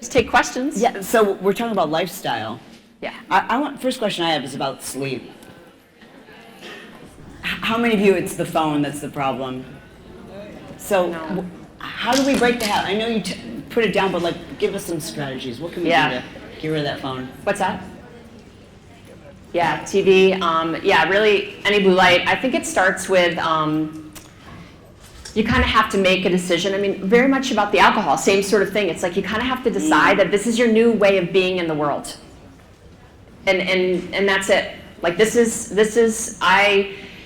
Just take questions. Yeah, so we're talking about lifestyle. Yeah. First question I have is about sleep. How many of you it's the phone that's the problem? So No. how do we break the habit? I know you put it down, but like give us some strategies. What can we do to get rid of that phone? What's that? Yeah, TV. Yeah, really any blue light. I think it starts with you kind of have to make a decision. I mean, very much about the alcohol, same sort of thing. It's like you kind of have to decide that this is your new way of being in the world. And that's it. Like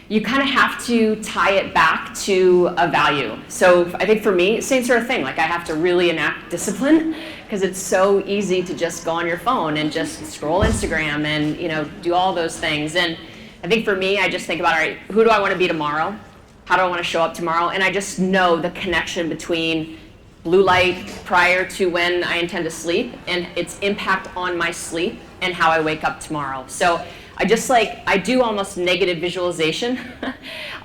you kind of have to tie it back to a value. So I think for me, same sort of thing. Like I have to really enact discipline because it's so easy to just go on your phone and just scroll Instagram and do all those things. And I think for me, I just think about, all right, who do I want to be tomorrow? How do I want to show up tomorrow? And I just know the connection between blue light prior to when I intend to sleep and its impact on my sleep and how I wake up tomorrow. So I do almost negative visualization.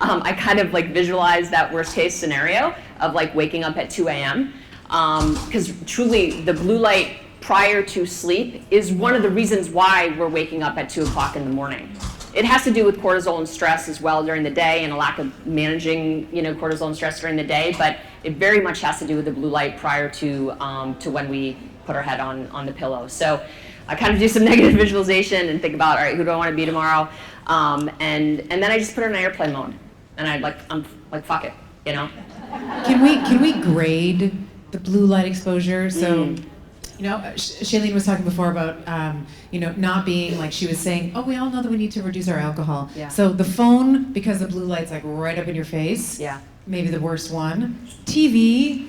I kind of like visualize that worst case scenario of like waking up at 2 a.m. Because truly the blue light prior to sleep is one of the reasons why we're waking up at 2 o'clock in the morning. It has to do with cortisol and stress as well during the day and a lack of managing cortisol and stress during the day, but it very much has to do with the blue light prior to when we put our head on the pillow. So I kind of do some negative visualization and think about, all right, who do I want to be tomorrow? And then I just put it in airplane mode, and I'm like, fuck it, Can we grade the blue light exposure? So, Chalene was talking before about, not being like she was saying, oh, we all know that we need to reduce our alcohol. Yeah. So the phone, because the blue light's like right up in your face. Yeah. Maybe the worst one. TV.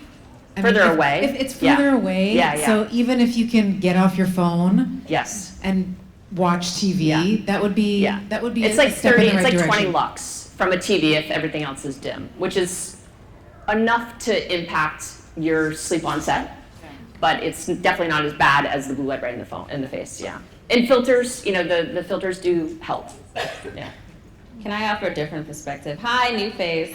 Further away. If it's further away. Yeah. So even if you can get off your phone. Yes. And watch TV, that would be. It's like 30. It's like 20 lux from a TV if everything else is dim, which is enough to impact your sleep onset. But it's definitely not as bad as the blue light right in the face. Yeah. And filters, the filters do help. Yeah. Can I offer a different perspective? Hi, new face.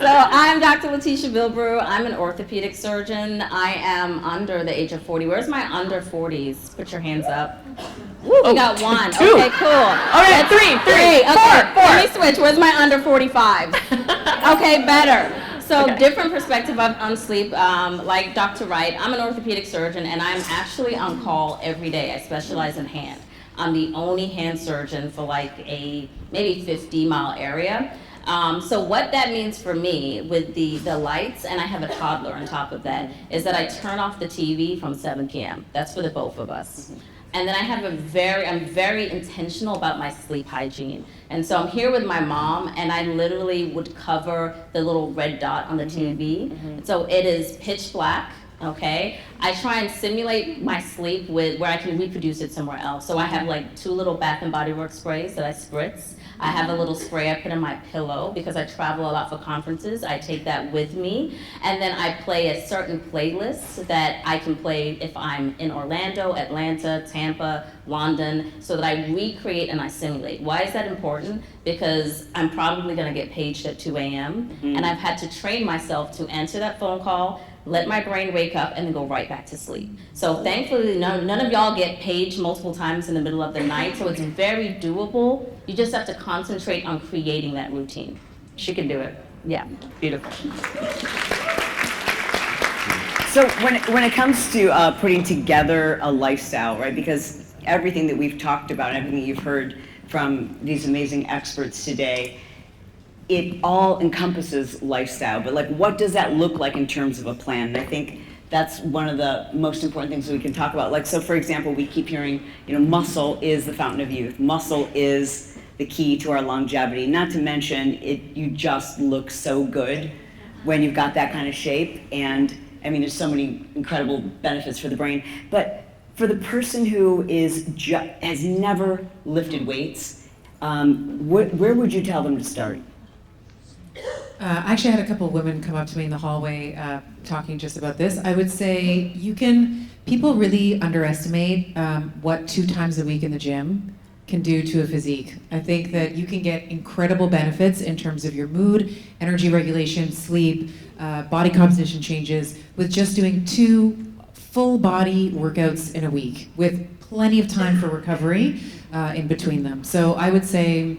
So I'm Dr. Letitia Bilbrew. I'm an orthopedic surgeon. I am under the age of 40. Where's my under 40s? Put your hands up. Woo, we got one. Two. Okay, cool. Okay, three. Okay, Four. let me switch. Where's my under 45? Okay, better. So different perspective on sleep. Like Dr. Wright, I'm an orthopedic surgeon, and I'm actually on call every day. I specialize in hand. I'm the only hand surgeon for like a maybe 50-mile area. So what that means for me with the lights, and I have a toddler on top of that, is that I turn off the TV from 7 p.m. That's for the both of us. And then I'm very intentional about my sleep hygiene. And so I'm here with my mom, and I literally would cover the little red dot on the TV. So it is pitch black. Okay, I try and simulate my sleep with where I can reproduce it somewhere else. So I have like 2 little Bath and Body Works sprays that I spritz. I have a little spray I put in my pillow because I travel a lot for conferences. I take that with me, and then I play a certain playlist that I can play if I'm in Orlando, Atlanta, Tampa, London, so that I recreate and I simulate. Why is that important? Because I'm probably going to get paged at 2 a.m. And I've had to train myself to answer that phone call, let my brain wake up, and then go right back to sleep. So thankfully, none of y'all get paged multiple times in the middle of the night, so it's very doable. You just have to concentrate on creating that routine. She can do it. Yeah. Beautiful. So when it comes to putting together a lifestyle, right, because everything that we've talked about, everything you've heard from these amazing experts today, it all encompasses lifestyle, but like what does that look like in terms of a plan? And I think that's one of the most important things we can talk about. Like, so for example, we keep hearing, muscle is the fountain of youth. Muscle is the key to our longevity. Not to mention, you just look so good when you've got that kind of shape. And I mean, there's so many incredible benefits for the brain. But for the person who has never lifted weights, where would you tell them to start? I actually had a couple of women come up to me in the hallway talking just about this. I would say people really underestimate what 2 times a week in the gym can do to a physique. I think that you can get incredible benefits in terms of your mood, energy regulation, sleep, body composition changes with just doing 2 full body workouts in a week with plenty of time for recovery in between them. So I would say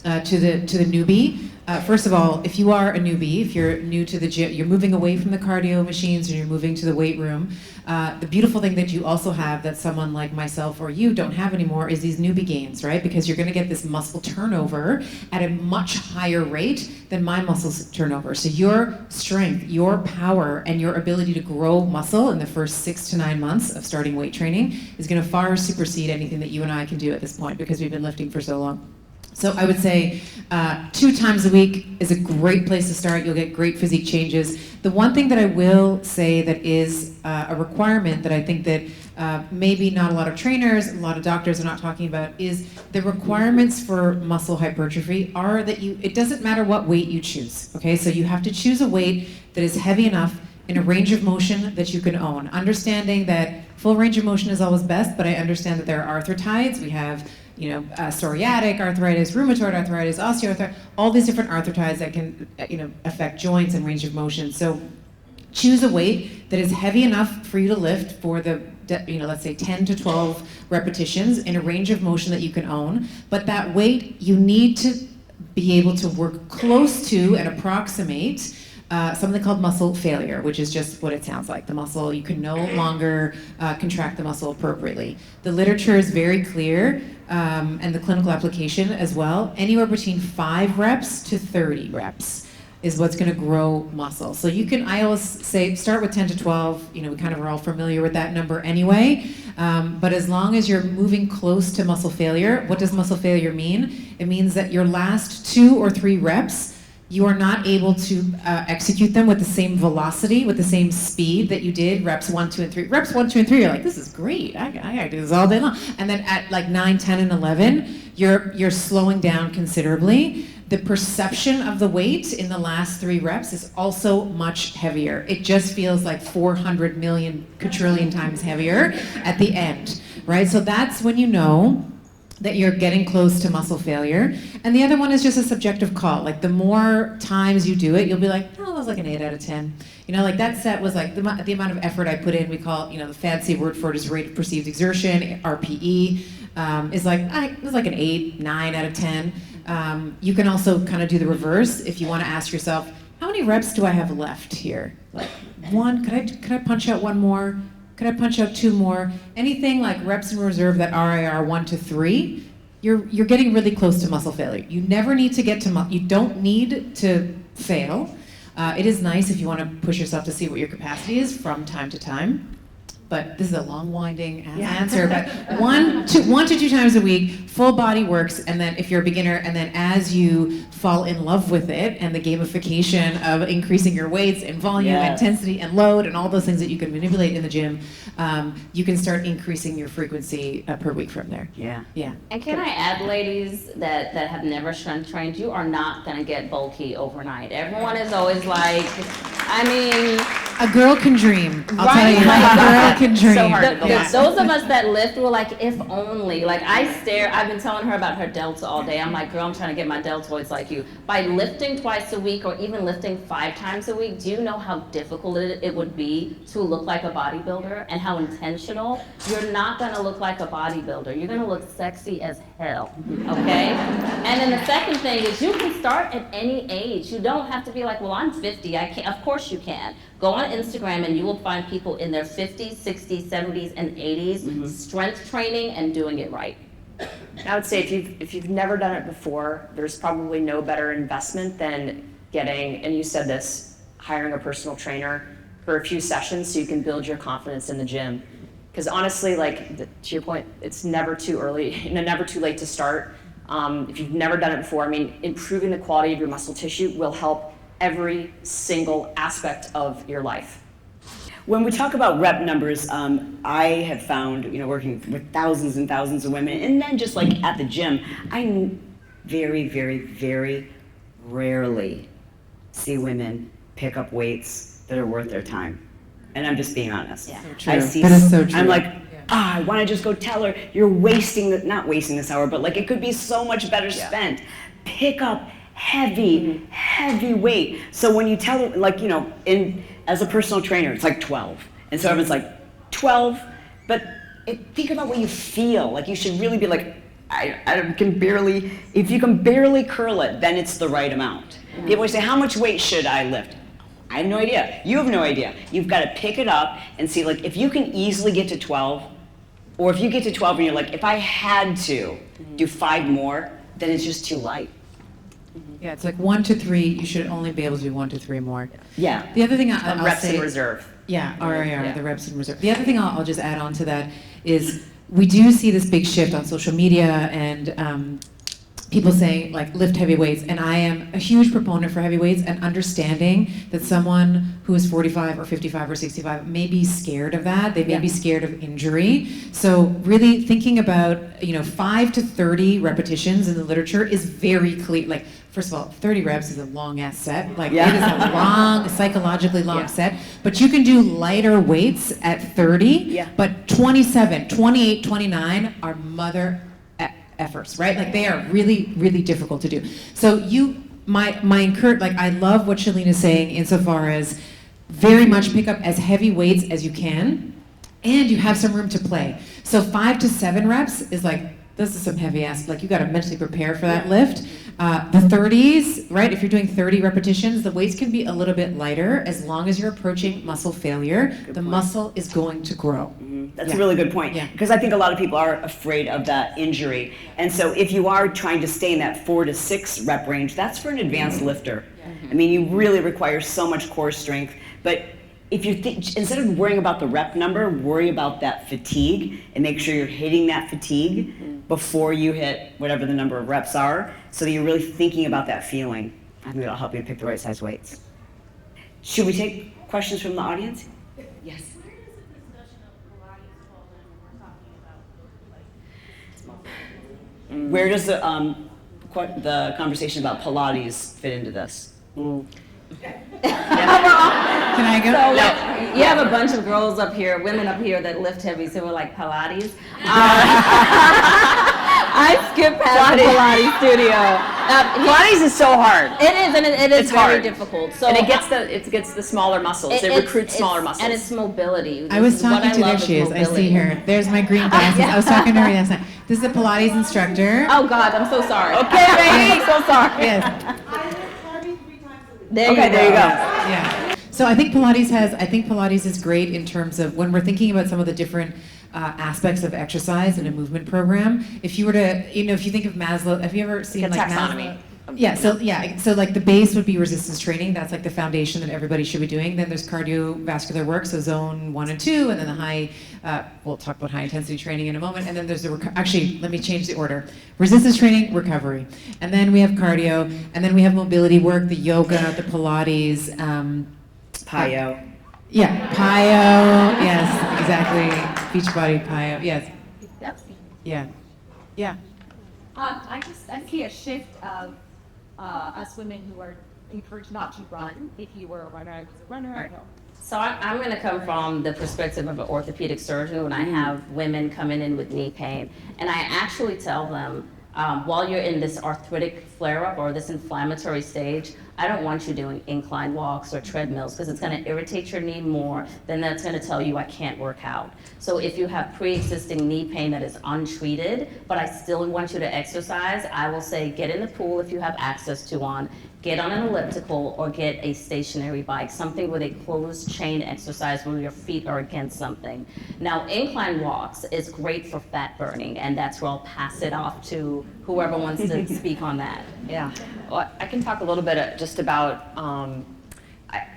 to the newbie, first of all, if you are a newbie, if you're new to the gym, you're moving away from the cardio machines and you're moving to the weight room, the beautiful thing that you also have that someone like myself or you don't have anymore is these newbie gains, right? Because you're going to get this muscle turnover at a much higher rate than my muscle turnover. So your strength, your power, and your ability to grow muscle in the first 6 to 9 months of starting weight training is going to far supersede anything that you and I can do at this point because we've been lifting for so long. So I would say 2 times a week is a great place to start. You'll get great physique changes. The one thing that I will say that is a requirement that I think that maybe not a lot of trainers, a lot of doctors are not talking about is the requirements for muscle hypertrophy are that it doesn't matter what weight you choose, okay? So you have to choose a weight that is heavy enough in a range of motion that you can own. Understanding that full range of motion is always best, but I understand that there are arthritides. We have psoriatic arthritis, rheumatoid arthritis, osteoarthritis, all these different arthritides that can, affect joints and range of motion. So choose a weight that is heavy enough for you to lift for the, let's say 10 to 12 repetitions in a range of motion that you can own. But that weight, you need to be able to work close to and approximate something called muscle failure, which is just what it sounds like. The muscle, you can no longer contract the muscle appropriately. The literature is very clear, and the clinical application as well. Anywhere between 5 reps to 30 reps is what's going to grow muscle. So I always say start with 10 to 12. We kind of are all familiar with that number anyway. But as long as you're moving close to muscle failure, what does muscle failure mean? It means that your last 2 or 3 reps, you are not able to execute them with the same velocity, with the same speed that you did reps 1, 2, and 3. Reps 1, 2, and 3, you're like, this is great. I gotta do this all day long. And then at like 9, 10, and 11, you're slowing down considerably. The perception of the weight in the last 3 reps is also much heavier. It just feels like 400 million quadrillion times heavier at the end, right? So that's when you know that you're getting close to muscle failure. And the other one is just a subjective call. Like the more times you do it, you'll be like, oh, that was like an 8 out of 10. Like that set was like the amount of effort I put in, we call it, the fancy word for it is rate of perceived exertion, RPE, is like, it was like an 8, 9 out of 10. You can also kind of do the reverse if you want to ask yourself, how many reps do I have left here? Like 1, could I punch out 1 more? Could I punch out 2 more? Anything like reps in reserve that RIR 1 to 3, you're getting really close to muscle failure. You never need to get to you don't need to fail. It is nice if you want to push yourself to see what your capacity is from time to time. But this is a long, winding answer. But 1 to 2 times a week, full body works. And then if you're a beginner, and then as you fall in love with it and the gamification of increasing your weights and volume, intensity, and load, and all those things that you can manipulate in the gym, you can start increasing your frequency per week from there. Yeah. And can I add, ladies, that have never strength trained, you are not going to get bulky overnight. Everyone is always like, a girl can dream. I'll tell you, a girl can dream. So hard to believe. Those of us that lift were like, if only. Like I've been telling her about her delta all day. I'm like, girl, I'm trying to get my deltoids like you. By lifting twice a week or even lifting 5 times a week, do you know how difficult it would be to look like a bodybuilder and how intentional? You're not going to look like a bodybuilder. You're going to look sexy as hell, okay? And then the second thing is you can start at any age. You don't have to be like, well, I'm 50. I can't. Of course you can. Go on Instagram and you will find people in their 50s, 60s, 70s, and 80s strength training and doing it right. I would say if you've never done it before, there's probably no better investment than getting, and you said this, hiring a personal trainer for a few sessions so you can build your confidence in the gym. Because honestly, to your point, it's never too early, never too late to start. If you've never done it before, improving the quality of your muscle tissue will help every single aspect of your life. When we talk about rep numbers, I have found, working with thousands and thousands of women, and then just like at the gym, I very, very, very rarely see women pick up weights that are worth their time. And I'm just being honest. Yeah. True. I see, that is so true. I'm like, I want to just go tell her, you're wasting, not wasting this hour, but like it could be so much better spent. Pick up heavy weight. So when you tell, like, you know, as a personal trainer, it's like 12. And so everyone's like, 12? But think about what you feel. Like you should really be like, I can barely, if you can barely curl it, then it's the right amount. People always say, how much weight should I lift? I have no idea. You have no idea. You've got to pick it up and see, like, if you can easily get to 12, or if you get to 12 and you're like, if I had to do 5 more, then it's just too light. Yeah, it's like 1 to 3. You should only be able to do 1 to 3 more. Yeah. The other thing I'll reps say, in reserve. Yeah, RIR, Yeah. the reps in reserve. The other thing I'll just add on to that is we do see this big shift on social media and people saying like lift heavy weights, and I am a huge proponent for heavy weights and understanding that someone who is 45 or 55 or 65 may be scared of that. They may be scared of injury. So really thinking about, you know, 5 to 30 repetitions in the literature is very clear. Like, first of all, 30 reps is a long ass set. Like it is a long, psychologically long set. But you can do lighter weights at 30, but 27, 28, 29 are mother effers, right? Like they are really, really difficult to do. So my like I love what Chalene is saying insofar as very much pick up as heavy weights as you can, and you have some room to play. So 5 to 7 reps is like, this is some heavy ass, like you got to mentally prepare for that lift. The 30s, right? If you're doing 30 repetitions, the weights can be a little bit lighter as long as you're approaching muscle failure. The muscle is going to grow. That's a really good point. Because I think a lot of people are afraid of that injury. And so if you are trying to stay in that 4 to 6 rep range, that's for an advanced lifter. I mean, you really require so much core strength. But if you instead of worrying about the rep number, worry about that fatigue and make sure you're hitting that fatigue before you hit whatever the number of reps are, so that you're really thinking about that feeling. I think that'll help you pick the right size weights. Should we take questions from the audience? Yes. Where does the conversation about Pilates fit into this? Can I go? So you have a bunch of girls up here, women up here that lift heavy, so we're like Pilates. I skip past the Pilates studio. Pilates is so hard. It is, and it is It's very hard. difficult. So And it gets the smaller muscles. It recruits smaller muscles. And it's mobility. I was talking to, there she is. I see her. There's my green glasses. I was talking to her last night. This is a Pilates instructor. Oh God, I'm so sorry. Okay, baby. I'm so sorry. Yes. There you go. Yeah. So I think Pilates is great in terms of when we're thinking about some of the different aspects of exercise in a movement program. If you were to, you know, if you think of Maslow, have you ever seen Like a like taxonomy. Maslow? So like the base would be resistance training. That's like the foundation that everybody should be doing. Then there's cardiovascular work, so zone 1 and 2, and then the high. We'll talk about high intensity training in a moment. And then there's actually, let me change the order: resistance training, recovery, and then we have cardio, and then we have mobility work, the yoga, the Pilates. Pyo. Yeah, Pyo. Yes, exactly. Beachbody, Pyo. Yes. Yeah. Yeah. I see a shift of us women who are encouraged not to run. If you were a runner, I was a runner. I know. So I'm going to come from the perspective of an orthopedic surgeon when I have women coming in with knee pain. And I actually tell them, while you're in this arthritic flare-up or this inflammatory stage, I don't want you doing incline walks or treadmills because it's going to irritate your knee more. Then that's going to tell you I can't work out. So if you have pre-existing knee pain that is untreated, but I still want you to exercise, I will say get in the pool if you have access to one, get on an elliptical, or get a stationary bike, something with a closed chain exercise where your feet are against something. Now, incline walks is great for fat burning, and that's where I'll pass it off to whoever wants to speak on that. Yeah, well, I can talk a little bit just about,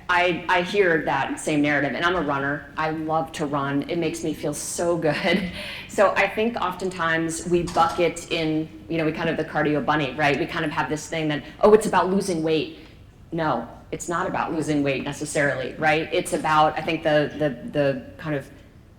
I hear that same narrative, and I'm a runner. I love to run. It makes me feel so good. So I think oftentimes we bucket in, you know, we kind of the cardio bunny, right? We kind of have this thing that, oh, it's about losing weight. No, it's not about losing weight necessarily, right? It's about, I think the kind of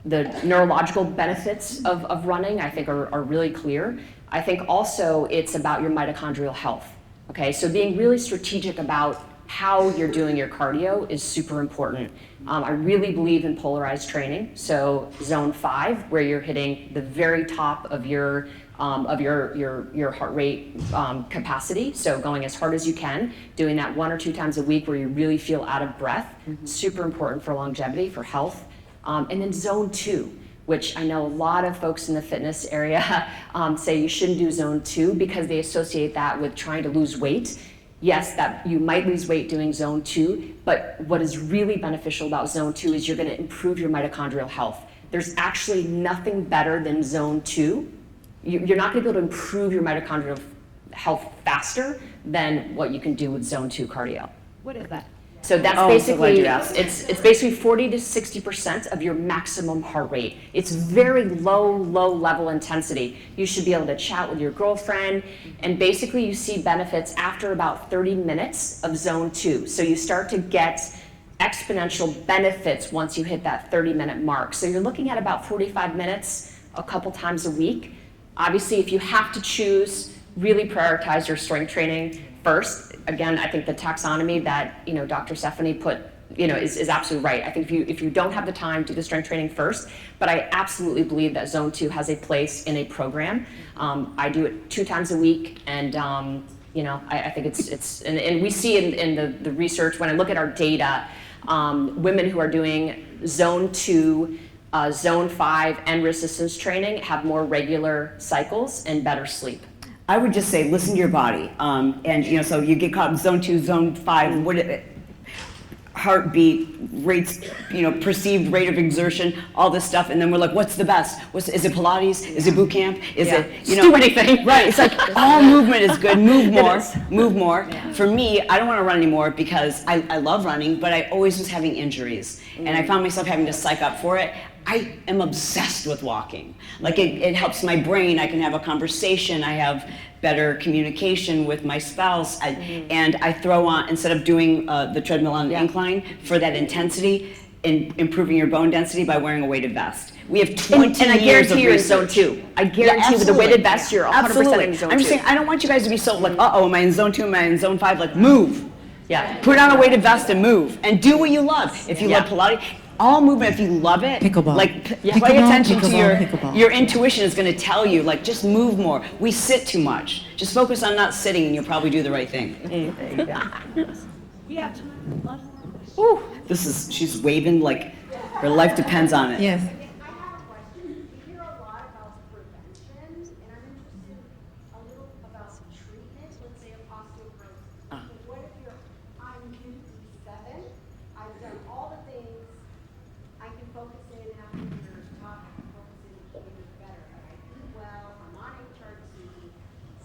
the neurological benefits of running, I think are really clear. I think also it's about your mitochondrial health. Okay, so being really strategic about how you're doing your cardio is super important. I really believe in polarized training. So zone 5, where you're hitting the very top of your heart rate capacity. So going as hard as you can, doing that 1 or 2 times a week where you really feel out of breath. Super important for longevity, for health. And then zone 2, which I know a lot of folks in the fitness area say you shouldn't do zone 2 because they associate that with trying to lose weight. Yes, that you might lose weight doing zone 2, but what is really beneficial about zone 2 is you're going to improve your mitochondrial health. There's actually nothing better than zone 2. You're not going to be able to improve your mitochondrial health faster than what you can do with zone 2 cardio. What is that? So that's basically, it's basically 40 to 60% of your maximum heart rate. It's very low level intensity. You should be able to chat with your girlfriend, and basically you see benefits after about 30 minutes of zone 2. So you start to get exponential benefits once you hit that 30-minute mark. So you're looking at about 45 minutes a couple times a week. Obviously, if you have to choose, really prioritize your strength training first. Again, I think the taxonomy that Dr. Stephanie put is absolutely right. I think if you don't have the time, do the strength training first. But I absolutely believe that zone 2 has a place in a program. I do it 2 times a week, and I think it's and we see in the research when I look at our data, women who are doing zone 2, zone 5, and resistance training have more regular cycles and better sleep. I would just say, listen to your body. And so you get caught in zone 2, zone 5, heartbeat, rates, perceived rate of exertion, all this stuff. And then we're like, what's the best? Is it Pilates? Is it boot camp? Is it, do anything. Right, it's like all movement is good, move more. Yeah. For me, I don't want to run anymore because I love running, but I always was having injuries. And I found myself having to psych up for it. I am obsessed with walking. Like it helps my brain. I can have a conversation. I have better communication with my spouse. And I throw on, instead of doing the treadmill on the incline, for that intensity, and improving your bone density by wearing a weighted vest. We have 20 and I years of guarantee you're in research. zone 2. I guarantee with the weighted vest, you're 100% in zone 2. I'm just saying, I don't want you guys to be so like, am I in zone 2, am I in zone 5? Like, move. Yeah. Put on a weighted vest and move. And do what you love. If you love Pilates, all movement, if you love it, Pickleball. like Pickleball, pay attention pickleball. to your intuition is going to tell you, like, just move more. We sit too much. Just focus on not sitting and you'll probably do the right thing. We have time. Ooh, she's waving like her life depends on it. Yes. I have a question. We hear a lot about prevention, and I'm interested a little about treatment, let's say of osteoporosis. What if I'm 57, I've done all the things, I can focus in after your talk, I can focus in and get better. I eat well, I'm on HRT,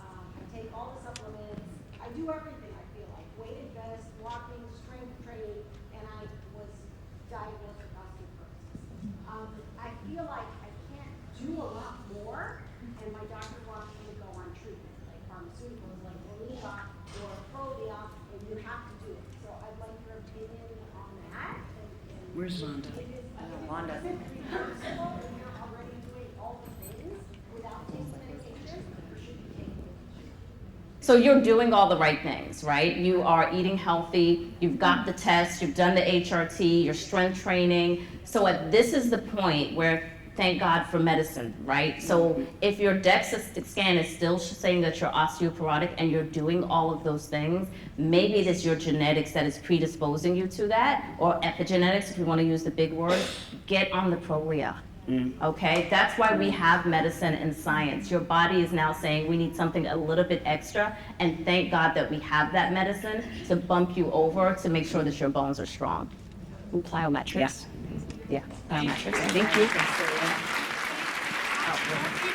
I take all the supplements, I do everything I feel like, weighted vest, walking, strength training, and I was diagnosed with osteoporosis. I feel like I can't do a lot more, and my doctor wants me to go on treatment, like pharmaceuticals, like Rolina or Prolia, and you have to do it. So I'd like your opinion on that. Where's Vonda? Vonda. Reversible, and you're already doing all the things without taking medication, or should you take medication? So you're doing all the right things, right? You are eating healthy, you've got the test, you've done the HRT, your strength training. So this is the point where, thank God for medicine, right? So if your DEXA scan is still saying that you're osteoporotic and you're doing all of those things, maybe it is your genetics that is predisposing you to that, or epigenetics, if you want to use the big word. Get on the Prolia. Okay, that's why we have medicine and science. Your body is now saying we need something a little bit extra, and thank God that we have that medicine to bump you over to make sure that your bones are strong. Plyometrics. Yeah. Plyometrics. Thank you. Keep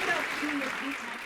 it up, doing your 8 times